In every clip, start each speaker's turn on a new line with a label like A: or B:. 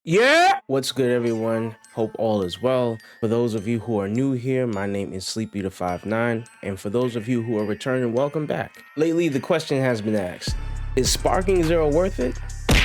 A: Yeah! What's good, everyone? Hope all is well. For those of you who are new here, my name is Sleepy the 59, and for those of you who are returning, welcome back. Lately, the question has been asked, is Sparking Zero worth it?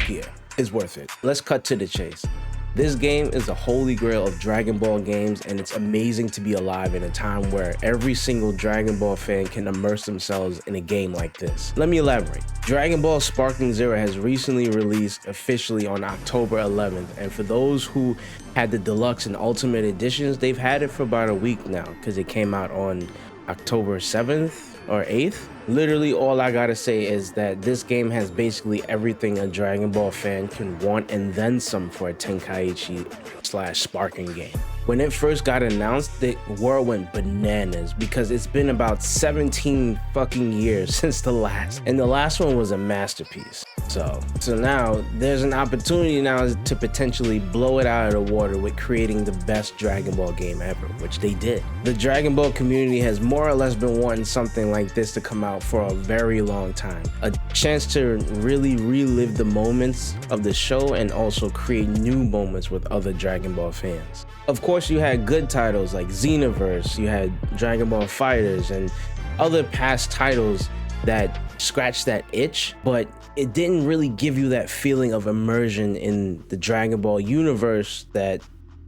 A: Yeah, it's worth it. Let's cut to the chase. This game is the holy grail of Dragon Ball games, and it's amazing to be alive in a time where every single Dragon Ball fan can immerse themselves in a game like this. Let me elaborate. Dragon Ball Sparking Zero has recently released officially on October 11th, and for those who had the deluxe and ultimate editions, they've had it for about a week now because it came out on October 7th or 8th. Literally all I gotta say is that this game has basically everything a Dragon Ball fan can want and then some for a Tenkaichi / Sparking game. When it first got announced, the world went bananas because it's been about 17 fucking years since the last, and the last one was a masterpiece. So now there's an opportunity now to potentially blow it out of the water with creating the best Dragon Ball game ever, which they did. The Dragon Ball community has more or less been wanting something like this to come out for a very long time. A chance to really relive the moments of the show and also create new moments with other Dragon Ball fans. Of course, you had good titles like Xenoverse, you had Dragon Ball FighterZ, and other past titles that scratched that itch, but it didn't really give you that feeling of immersion in the Dragon Ball universe that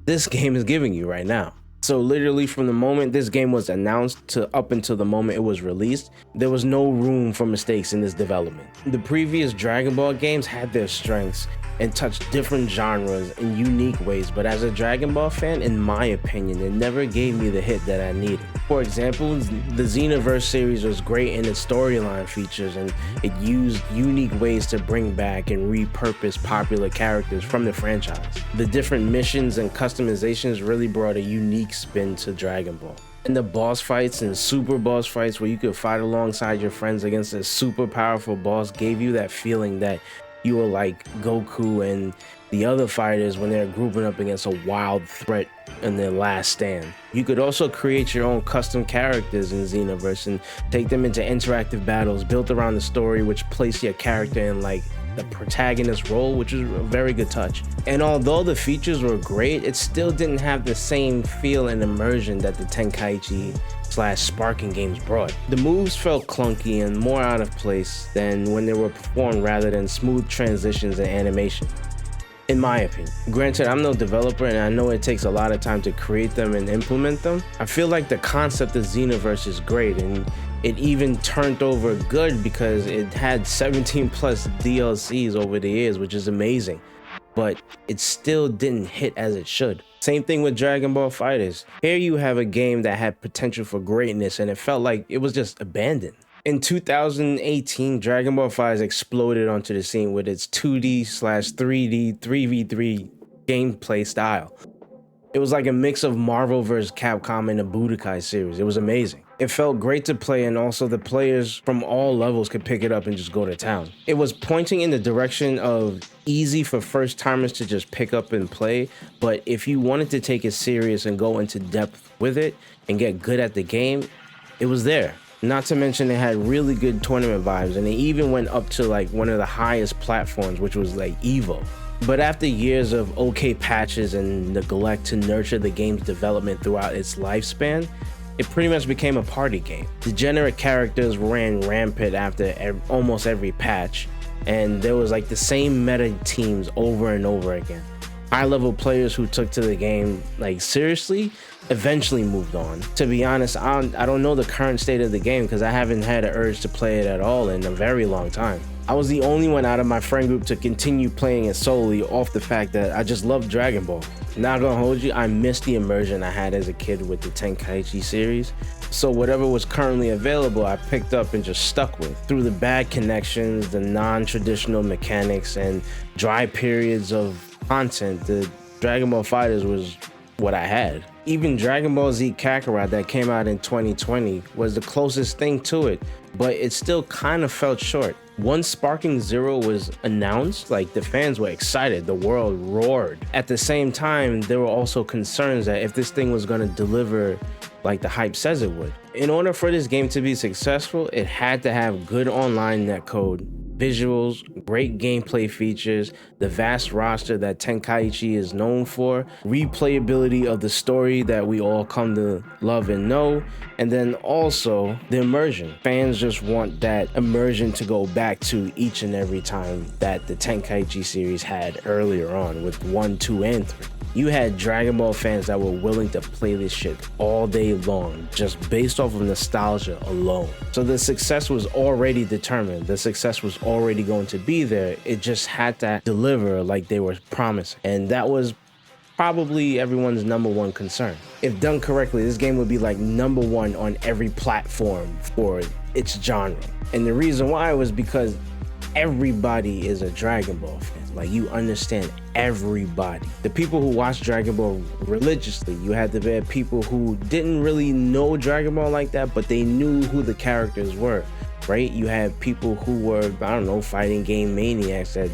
A: this game is giving you right now. So literally from the moment this game was announced to up until the moment it was released, there was no room for mistakes in this development. The previous Dragon Ball games had their strengths and touched different genres in unique ways, but as a Dragon Ball fan, in my opinion, it never gave me the hit that I needed. For example, the Xenoverse series was great in its storyline features, and it used unique ways to bring back and repurpose popular characters from the franchise. The different missions and customizations really brought a unique spin to Dragon Ball. And the boss fights and super boss fights where you could fight alongside your friends against a super powerful boss gave you that feeling that you were like Goku and the other fighters when they're grouping up against a wild threat in their last stand. You could also create your own custom characters in Xenoverse and take them into interactive battles built around the story, which place your character in like the protagonist role, which is a very good touch. And although the features were great, it still didn't have the same feel and immersion that the Tenkaichi / Sparking games brought. The moves felt clunky and more out of place than when they were performed rather than smooth transitions and animation, in my opinion. Granted, I'm no developer and I know it takes a lot of time to create them and implement them. I feel like the concept of Xenoverse is great, and it even turned over good because it had 17 plus DLCs over the years, which is amazing, but it still didn't hit as it should. Same thing with Dragon Ball FighterZ. Here you have a game that had potential for greatness and it felt like it was just abandoned. In 2018, Dragon Ball FighterZ exploded onto the scene with its 2D/3D 3v3 gameplay style. It was like a mix of Marvel vs. Capcom and the Budokai series. It was amazing. It felt great to play, and also the players from all levels could pick it up and just go to town. It was pointing in the direction of easy for first timers to just pick up and play, but if you wanted to take it serious and go into depth with it and get good at the game, it was there. Not to mention it had really good tournament vibes, and it even went up to like one of the highest platforms, which was like Evo. But after years of okay patches and neglect to nurture the game's development throughout its lifespan, it pretty much became a party game. Degenerate characters ran rampant after almost every patch, and there was like the same meta teams over and over again. High-level players who took to the game like seriously eventually moved on. To be honest, I don't know the current state of the game because I haven't had an urge to play it at all in a very long time. I was the only one out of my friend group to continue playing it solely off the fact that I just love Dragon Ball. Not gonna hold you, I missed the immersion I had as a kid with the Tenkaichi series. So whatever was currently available, I picked up and just stuck with. Through the bad connections, the non-traditional mechanics, and dry periods of content, the Dragon Ball FighterZ was what I had. Even Dragon Ball Z Kakarot that came out in 2020 was the closest thing to it, but it still kind of felt short. Once Sparking Zero was announced, like the fans were excited, the world roared. At the same time, there were also concerns that if this thing was going to deliver like the hype says it would. In order for this game to be successful, it had to have good online netcode, visuals, great gameplay features, the vast roster that Tenkaichi is known for, replayability of the story that we all come to love and know, and then also the immersion. Fans just want that immersion to go back to each and every time that the Tenkaichi series had earlier on with 1, 2, and 3. You had Dragon Ball fans that were willing to play this shit all day long just based off of nostalgia alone. So the success was already determined. The success was already going to be there. It just had to deliver like they were promising. And that was probably everyone's number one concern. If done correctly, this game would be like number one on every platform for its genre. And the reason why was because everybody is a Dragon Ball fan. Like, you understand everybody. The people who watch Dragon Ball religiously, you had the people who didn't really know Dragon Ball like that, but they knew who the characters were, right? You had people who were, I don't know, fighting game maniacs that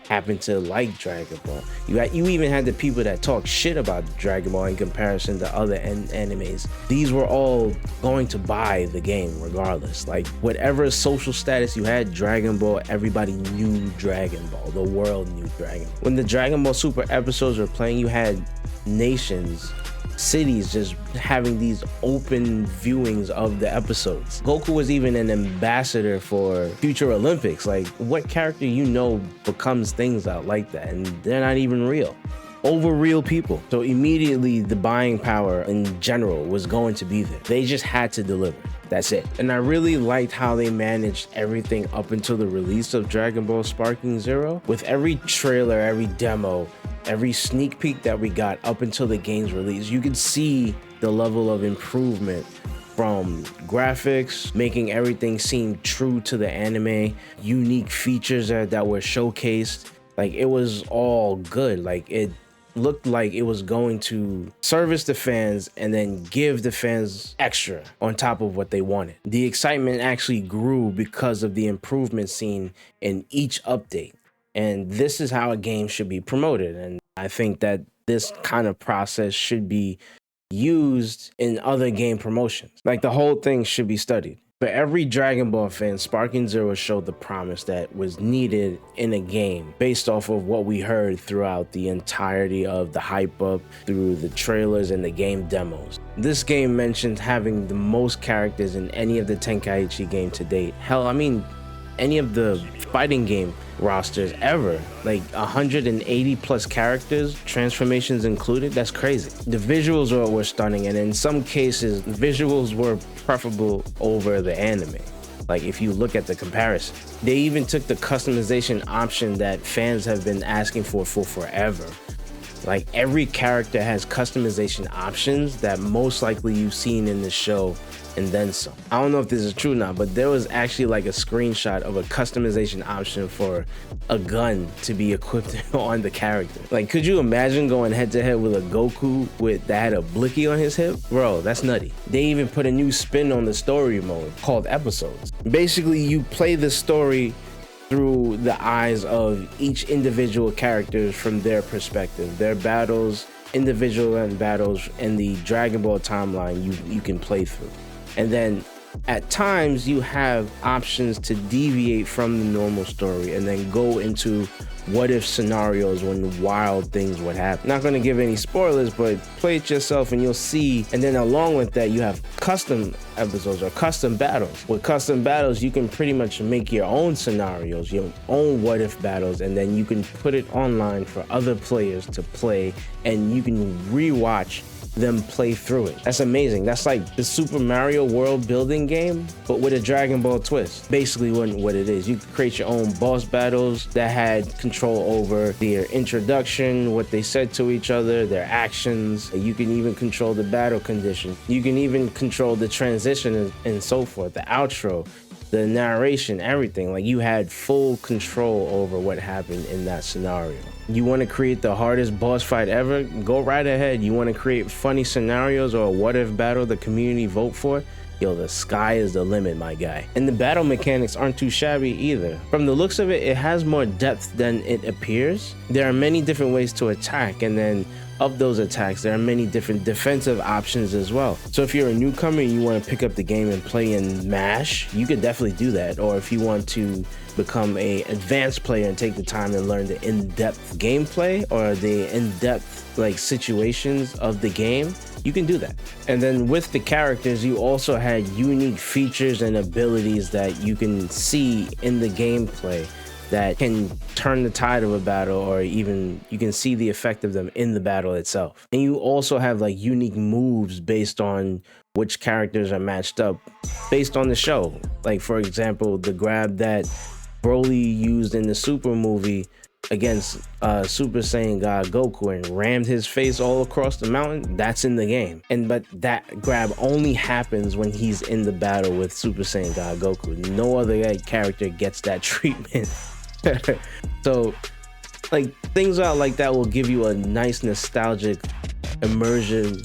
A: happened to like Dragon Ball. You even had the people that talk shit about Dragon Ball in comparison to other animes. These were all going to buy the game regardless. Like, whatever social status you had, Dragon Ball, everybody knew Dragon Ball. The world knew Dragon Ball. When the Dragon Ball Super episodes were playing, you had nations, cities just having these open viewings of the episodes. Goku was even an ambassador for future Olympics. Like, what character you know becomes things out like that, and they're not even real over real people? So immediately the buying power in general was going to be there. They just had to deliver. That's it. And I really liked how they managed everything up until the release of Dragon Ball Sparking Zero. With every trailer, every demo, every sneak peek that we got up until the game's release, you could see the level of improvement from graphics, making everything seem true to the anime, unique features that were showcased. Like, it was all good. Like, it looked like it was going to service the fans and then give the fans extra on top of what they wanted. The excitement actually grew because of the improvement seen in each update. And this is how a game should be promoted. And I think that this kind of process should be used in other game promotions. Like, the whole thing should be studied. For every Dragon Ball fan, Sparking Zero showed the promise that was needed in a game based off of what we heard throughout the entirety of the hype up, through the trailers and the game demos. This game mentioned having the most characters in any of the Tenkaichi game to date. Hell, I mean, any of the fighting game rosters ever. Like 180 plus characters, transformations included. That's crazy. The visuals were stunning, and in some cases visuals were preferable over the anime. Like, if you look at the comparison, they even took the customization option that fans have been asking for forever. Like, every character has customization options that most likely you've seen in the show and then some. I don't know if this is true now, but there was actually like a screenshot of a customization option for a gun to be equipped on the character. Like, could you imagine going head to head with a Goku that had a blicky on his hip? Bro, that's nutty. They even put a new spin on the story mode called episodes. Basically, you play the story through the eyes of each individual character from their perspective. Their battles, individual battles in the Dragon Ball timeline you can play through. And then at times you have options to deviate from the normal story and then go into what if scenarios when wild things would happen. Not going to give any spoilers, but play it yourself and you'll see. And then along with that, you have custom episodes or custom battles. With custom battles, you can pretty much make your own scenarios, your own what if battles, and then you can put it online for other players to play, and you can rewatch them play through it. That's amazing. That's like the Super Mario world building game, but with a Dragon Ball twist. Basically what it is. You could create your own boss battles that had control over their introduction, what they said to each other, their actions. You can even control the battle condition. You can even control the transition and so forth, the outro, the narration, everything. Like, you had full control over what happened in that scenario. You want to create the hardest boss fight ever? Go right ahead. You want to create funny scenarios or a what if battle the community vote for? Yo, the sky is the limit, my guy. And the battle mechanics aren't too shabby either. From the looks of it, it has more depth than it appears. There are many different ways to attack, and then of those attacks, there are many different defensive options as well. So if you're a newcomer and you want to pick up the game and play in MASH, you could definitely do that. Or if you want to become a advanced player and take the time and learn the in-depth gameplay or the in-depth like situations of the game, you can do that. And then with the characters, you also had unique features and abilities that you can see in the gameplay that can turn the tide of a battle, or even you can see the effect of them in the battle itself. And you also have like unique moves based on which characters are matched up based on the show. Like for example, the grab that Broly used in the Super movie against Super Saiyan God Goku and rammed his face all across the mountain, that's in the game. But that grab only happens when he's in the battle with Super Saiyan God Goku. No other character gets that treatment. So like things out like that will give you a nice nostalgic immersion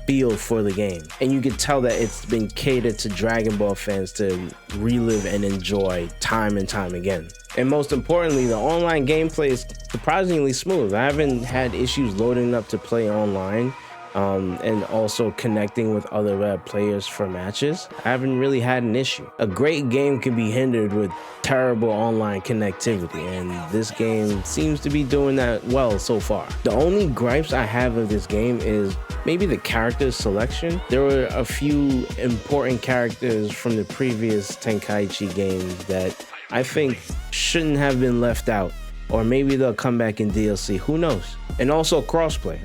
A: feel for the game, and you can tell that it's been catered to Dragon Ball fans to relive and enjoy time and time again. And most importantly, the online gameplay is surprisingly smooth. I haven't had issues loading up to play online and also connecting with other players for matches. I haven't really had an issue. A great game can be hindered with terrible online connectivity, and this game seems to be doing that well so far. The only gripes I have of this game is maybe the character selection. There were a few important characters from the previous Tenkaichi games that I think shouldn't have been left out, or maybe they'll come back in DLC, who knows? And also crossplay.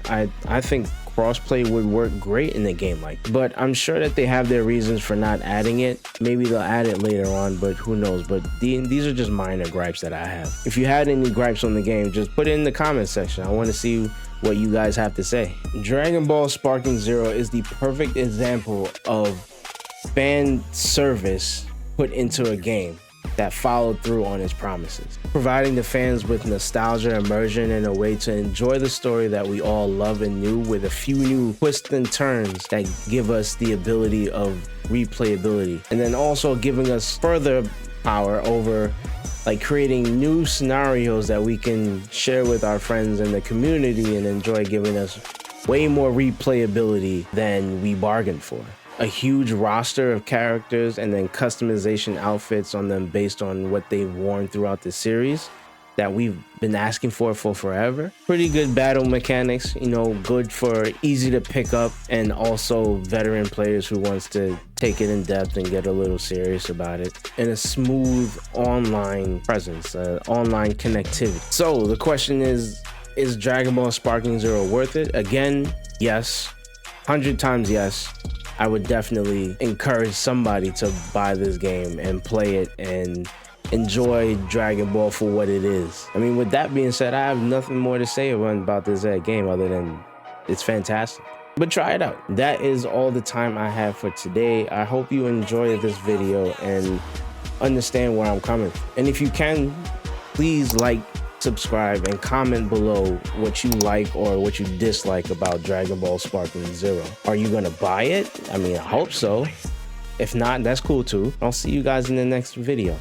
A: I think crossplay would work great in a game like that. But I'm sure that they have their reasons for not adding it. Maybe they'll add it later on, but who knows? But these are just minor gripes that I have. If you had any gripes on the game, just put it in the comment section. I want to see what you guys have to say. Dragon Ball Sparking Zero is the perfect example of fan service put into a game that followed through on its promises, providing the fans with nostalgia, immersion, and a way to enjoy the story that we all love and knew, with a few new twists and turns that give us the ability of replayability, and then also giving us further power over like creating new scenarios that we can share with our friends in the community and enjoy, giving us way more replayability than we bargained for. A huge roster of characters and then customization outfits on them based on what they've worn throughout the series that we've been asking for forever. Pretty good battle mechanics, you know, good for easy to pick up, and also veteran players who wants to take it in depth and get a little serious about it. And a smooth online presence, online connectivity. So the question is Dragon Ball Sparking Zero worth it? Again, yes, 100 times yes. I would definitely encourage somebody to buy this game and play it and enjoy Dragon Ball for what it is. I mean, with that being said, I have nothing more to say about this game other than it's fantastic. But try it out. That is all the time I have for today. I hope you enjoyed this video and understand where I'm coming from. And if you can, please like, subscribe, and comment below what you like or what you dislike about Dragon Ball Sparking Zero. Are you gonna buy it? I mean, I hope so. If not, that's cool too. I'll see you guys in the next video.